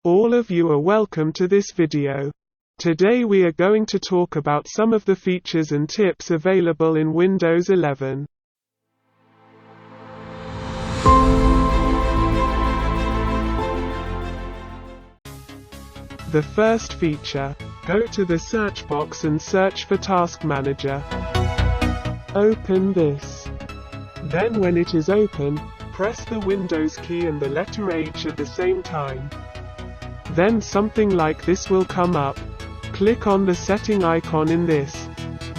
All of you are welcome to this video. Today we are going to talk about some of the features and tips available in Windows 11. The first feature. Go to the search box and search for Task Manager. Open this. Then when it is open, press the Windows key and the letter H at the same time. Then something like this will come up. Click on the setting icon in this.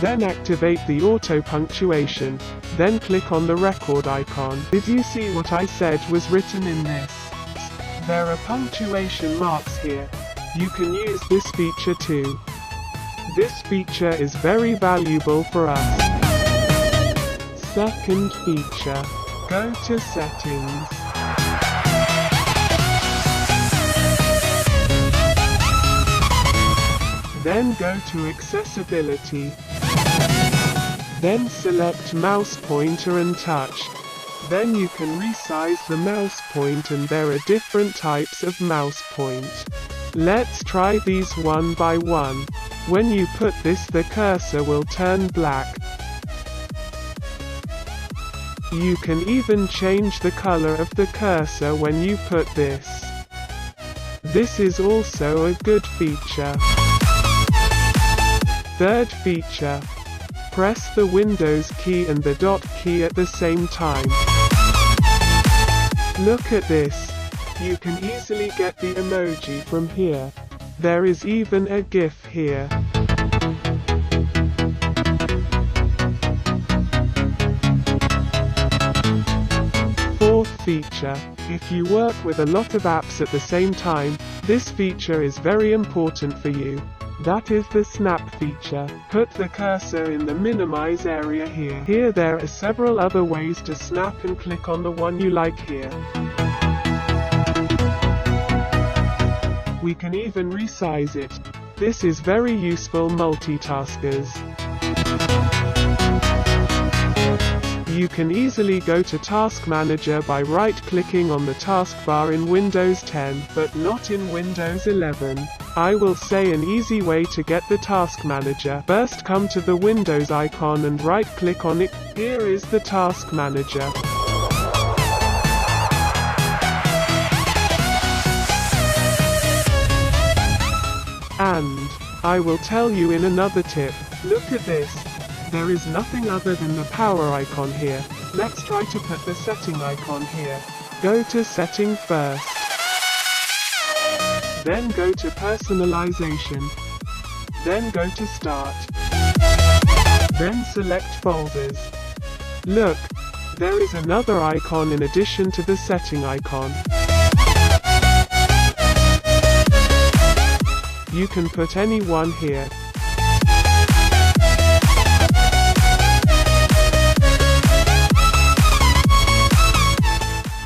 Then activate the auto punctuation. Then click on the record icon. Did you see what I said was written in this? There are punctuation marks here. You can use this feature too. This feature is very valuable for us. Second feature. Go to Settings. Then go to Accessibility. Then select Mouse Pointer and Touch. Then you can resize the mouse point and there are different types of mouse point. Let's try these one by one. When you put this, the cursor will turn black. You can even change the color of the cursor when you put this. This is also a good feature. Third feature. Press the Windows key and the dot key at the same time. Look at this. You can easily get the emoji from here. There is even a GIF here. Fourth feature. If you work with a lot of apps at the same time, this feature is very important for you. That is the snap feature. Put the cursor in the minimize area here. Here there are several other ways to snap and click on the one you like here. We can even resize it. This is very useful multitaskers. You can easily go to Task Manager by right-clicking on the taskbar in Windows 10, but not in Windows 11. I will say an easy way to get the Task Manager. First come to the Windows icon and right-click on it. Here is the Task Manager. And I will tell you in another tip. Look at this. There is nothing other than the power icon here. Let's try to put the setting icon here. Go to Setting first. Then go to Personalization. Then go to Start. Then select Folders. Look, there is another icon in addition to the setting icon. You can put any one here.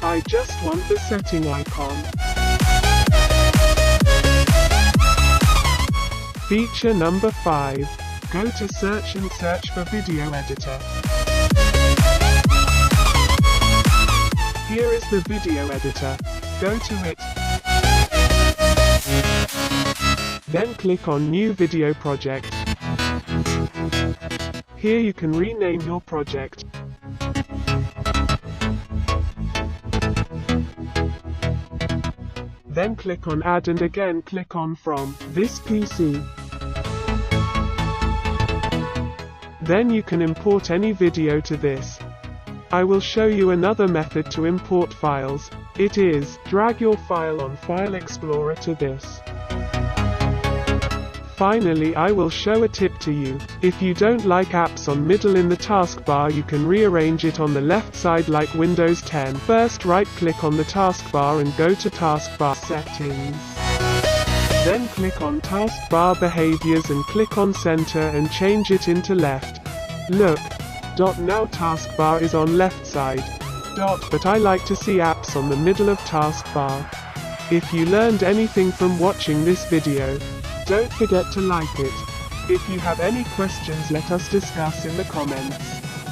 I just want the setting icon. Feature number 5. Go to Search and search for Video Editor. Here is the Video Editor. Go to it. Then click on New Video Project. Here you can rename your project. Then click on Add and again click on From this PC. Then you can import any video to this. I will show you another method to import files. It is, drag your file on File Explorer to this. Finally, I will show a tip to you. If you don't like apps on middle in the taskbar, you can rearrange it on the left side like Windows 10. First right-click on the taskbar and go to Taskbar Settings. Then click on Taskbar Behaviors and click on Center and change it into left. Look. Now taskbar is on left side. But I like to see apps on the middle of taskbar. If you learned anything from watching this video, don't forget to like it. If you have any questions, let us discuss in the comments.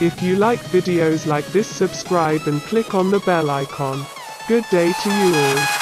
If you like videos like this, subscribe and click on the bell icon. Good day to you all.